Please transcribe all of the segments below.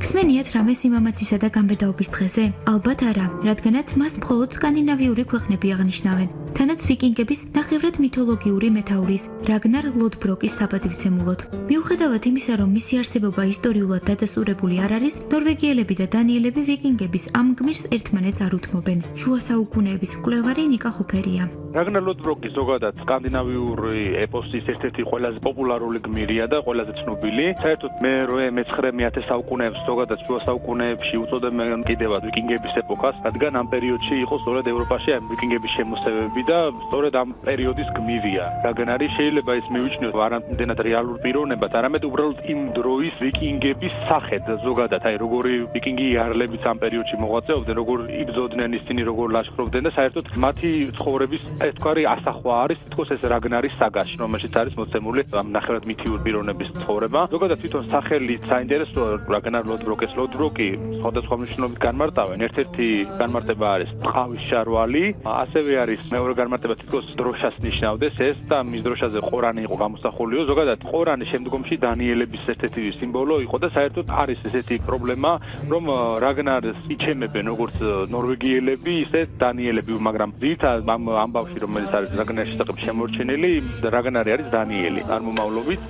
ხსმენიათ რამე სიმამაცისა და გამბედაობის დღეზე? ალბათ არა, რადგანაც მას მხოლოდ სკანდინავიური ქვეყნები აღნიშნავენ. თანაც ვიკინგების ნახევრად მითოლოგიური მეთაურის რაგნარ ლოდბროკის საბადივცემულოდ. მიუხედავად იმისა, რომ მისი არსებობა ისტორიულად დადასტურებული არ არის, ნორვეგიელები და დანიელები ვიკინგების ამ გმირს ერთმანეთს არ უთმობენ. შუა საუკუნეების მკვლევარი ნიკა ხუფერია. რაგნარ ლოდბროკი ზოგადად სკანდინავიური ეპოსის ერთ-ერთი ყველაზე პოპულარული გმირია და ყველაზე ცნობილი. საერთოდ მე-9 საუკუნეებს ზოგადად შუა საუკუნეებში უწოდებენ კიდევაც ვიკინგების ეპოქას, რადგან ამ პერიოდში იყო სწორედ ევროპაში ვიკინგების შემოსევები და სწორედ ამ პერიოდის გმირია. რაგნარი შეიძლება ის მივიჩნიოთ არამედ რეალურ პიროვნებად, არამედ უბრალოდ იმ დროის ვიკინგების სახედ ზოგადად, როგორი ვიკინგი იარლებიც ამ პერიოდში მოღვაწეობდნენ, როგორ იბრძოდნენ ისინი, როგორ ლაშქრობდნენ და საერთოდ მათი ცხოვრების ეს თქვარი ასახვა არის თითქოს ეს რაგნარის საგაში, რომელშიც არის მოცემული ამ ნახევრად მითიური პიროვნების ცხოვრება. ზოგადად თვითონ სახელით საინტერესოა რაგნარ ლოდბროკის. ლოდბროკი სხვადასხვა მნიშვნელობით განმარტავენ. ერთ-ერთი განმარტება არის ტყავის შარვალი, ასევე არის მეორე განმარტება თითქოს დროშას ნიშნავდეს ეს და მის დროშაზე ყორანი იყო გამოსახულიო. ზოგადად ყორანი შემდგომში დანიელების ერთ-ერთი სიმბოლო იყო და საერთოდ არის ესეთი პრობლემა, რომ რაგნარს იჩემებენ როგორც ნორვეგიელები, ისე დანიელები, მაგრამ ძირითადად ამ ამბავში რომელიც არის რაგნარის შესახებ შემორჩენილი, რაგნარი არის დანიელი წარმომავლობით.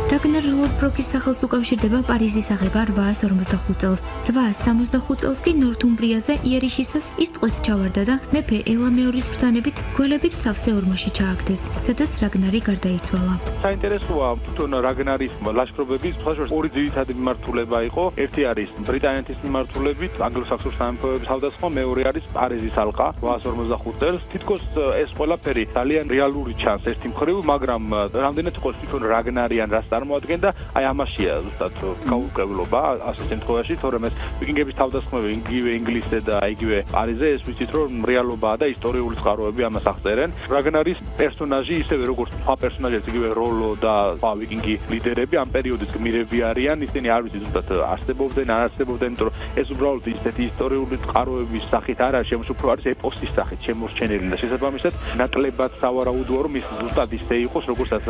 რაგნარ ლოდბროკის სახელს უკავშირდება პარიზის აღება 845 წელს. 865 წელს კი ნორთუმბრიაზე იერიშისას ის ტყვედ ჩავარდა და მეფე ელამეორის ბრძანებით გველებით სავსე ორმოში ჩააგდეს, სადაც რაგნარი გარდაიცვალა. საინტერესოა თვითონ რაგნარის ლაშქრობების ორი ძირითადი მიმართულება იყო. ერთი არის ბრიტანეთის მიმართულებით, ანგლო-საქსონურ სამეფოების თავდასხმა, მეორე არის პარიზის ალყა 845 წელს. თითქოს ეს ყველაფერი ძალიან რეალური ჩანს ერთი მხრივ, მაგრამ რამდენად იყოს თვითონ რაგნარი ან რას წარმოადგენდა, ამაშია ზუსტად გაურკვევლობა ასე შემთხვევაში, თორემ ეს ვიკინგების თავდასხმები იგივე ინგლისზე და იგივე პარიზზე ეს ვიცით რომ რეალობაა და ისტორიული წყაროები ამას აღწერენ. რაგნარის პერსონაჟი ისევე როგორც სხვა პერსონაჟებიც იგივე როლო და სხვა ვიკინგი ლიდერები ამ პერიოდის გმირები არიან, ისინი არ ვიცი ზუსტად არსებობდნენ, არ არსებობდნენ, იმიტომ რომ ეს უბრალოდ ისეთი ისტორიული წყაროების სახით არა, უფრო არის ეპოსის სახით შემორჩენილი და შესაბამისად ნაკლებად სავარაუდოა რომ ის ზუსტად ისე იყოს, როგორცაც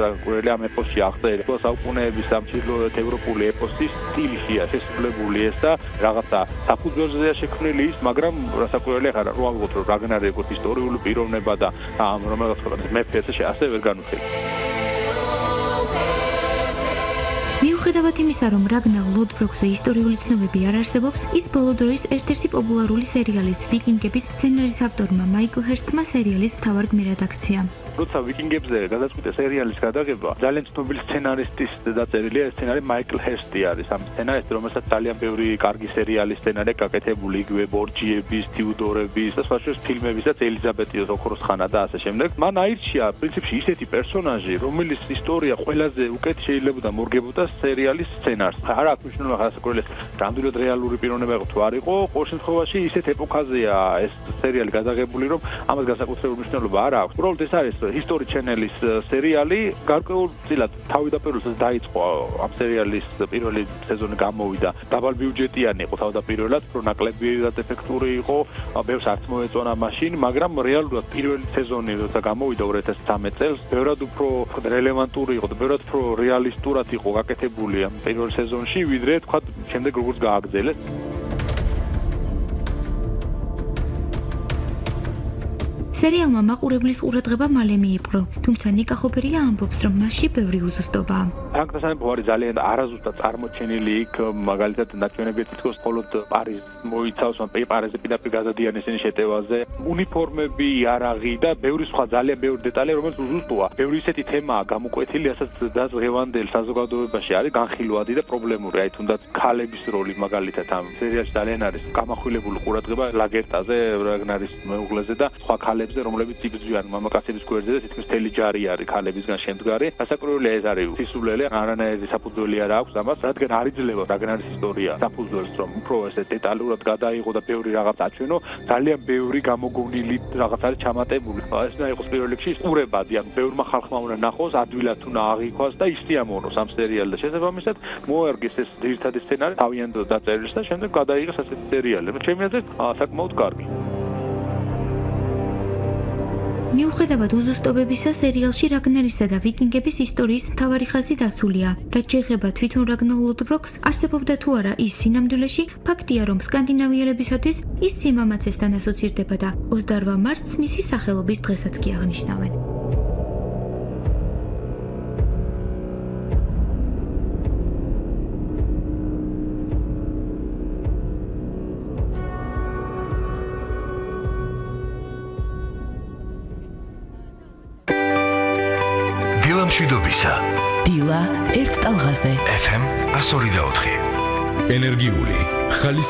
ამ ეპოსში აღწერილი. საუკუნეების ამ ჩრდილოეთ ევროპული ეპოსის სტილშია შესრულებული ეს და რაღაცა საფუძველზეა შექმნილი ის, მაგრამ რასაკვირველია ხარ რა ვიღოთ რომ რაგნარი როგორც ისტორიული პიროვნება და რომელიღაც ქვეყნის მეფე ასე ვერ განვიხილოთ. მიუხედავად იმისა, რომ რაგნარ ლოდბროკზე ისტორიული ცნობები არ არსებობს, ის ბოლო დროის ერთ-ერთი პოპულარული სერიალის ვიკინგების სცენარის ავტორმა მაიკლ ჰერსტმა სერიალის მთავარ გმირად აქცია. როცა ვიკინგებზე გადაწყვიტა სერიალის გადაღება, ძალიან ცნობილი სცენარისტის დაწერილია ეს სცენარი მაიკლ ჰერსტი არის. ამ სცენარისტი, რომელსაც ძალიან ბევრი კარგი სერიალის სცენარი გაკეთებული, იგივე ბორჯიების, თიუდორების და სხვა ფილმებისაც ელიზაბეტი ოქროს ხანა და ასე შემდეგ. მან აირჩია პრინციპში ისეთი პერსონაჟი, რომელიც ისტორია ყველაზე უკეთ შეიძლება მორგებოდა სერიალის სცენარს. არ აქვს მნიშვნელობა რასაკვირველია, რამდენად რეალური პიროვნება იყო თუ არ იყო, ყოველ შემთხვევაში ისეთ ეპოქაზეა ეს სერიალი გადაღებული, რომ ამას განსაკუთრებული მნიშვნელობა არ აქვს. უბრალოდ ეს არის History Channel-ის სერიალი, გარკვეულწილად თავდაპირველად დაიწყო ამ სერიალის პირველი სეზონი გამოვიდა. დაბალბიუჯეტიანი იყო თავდაპირველად, უფრო ნაკლები ეფექტური იყო, ბევრს არც მოეწონა მაშინ, მაგრამ რეალურად პირველი სეზონი როცა გამოვიდა 2013 წელს, ბევრად უფრო რელევანტური იყო და ბევრად უფრო რეალისტურად იყო გაკეთებული ამ პირველ სეზონში, ვიდრე თქვა შემდეგ როგორც გააგრძელეს. სერიალმა მაყურებლის ყურადღება მალე მიიპყრო, თუმცა ნიკა ხოფერია ამბობს, რომ მასში ბევრი უზუსტობაა. ფრანკთა სამეფო არის ძალიან არაზუსტად წარმოჩენილი იქ, მაგალითად ნაჩვენებია თითქოს მხოლოდ პარიზს მოიცავს, პარიზზე პირდაპირ გადადიან ისინი შეტევაზე, უნიფორმები, იარაღი და ბევრი სხვა ძალიან ბევრი დეტალი, რომელიც უზუსტოა. ბევრი ისეთი თემაა გამოკვეთილი, რასაც დღევანდელ საზოგადოებაში არის განხილვადი და პრობლემური, თუნდაც ქალების როლი მაგალითად ამ სერიალში ძალიან არის გამახვილებული ყურადღება ლაგერტაზე, რაგნარის მეუღლეზე და სხვა ქალებზე, რომლებიც იბრძვიან მამაკაცების გვერდზე და თითქმის მთელი ჯარი არის ქალებისგან შემდგარი. რასაკვირველია ეს არის სისულელე, არანაირი საფუძველი არ აქვს ამას, რადგან არ იძლევა რაგნარის ისტორია საფუძველს, რომ უფრო ესე დეტალურად გადაიღო და ბევრი რაღაც აჩვენო, ძალიან ბევრი გამოგონილი რაღაც არის ჩამატებული. ეს უნდა იყოს პირველ რიგში ყურებადი, ანუ ბევრმა ხალხმა უნდა ნახოს, ადვილად უნდა აღიქვას და ისწიამონოს ამ სერიალს და შესაბამისად მოერგეს ეს ძირითადი სცენარი თავიანთი დაწერილს და შემდეგ გადაიღეს ასეთი სერიალი. ჩემი აზრით საკმაოდ კარგი. მიუხედავად უზუსტობებისა, სერიალში რაგნარისა და ვიკინგების ისტორიის მთავარი ხაზი დაცულია. რაც შეეხება თვითონ რაგნარ ლოდბროკს, არსებობდა თუ არა ის სინამდვილეში, ფაქტია, რომ სკანდინავიელებისათვის ის სიმამაცესთან ასოცირდება და 28 მარტს მისი სახელობის დღესაც კი აღნიშნავენ. მშვიდობისა. დილა ერთ ტალღაზე. FM 102.4. ენერგიული, ხალის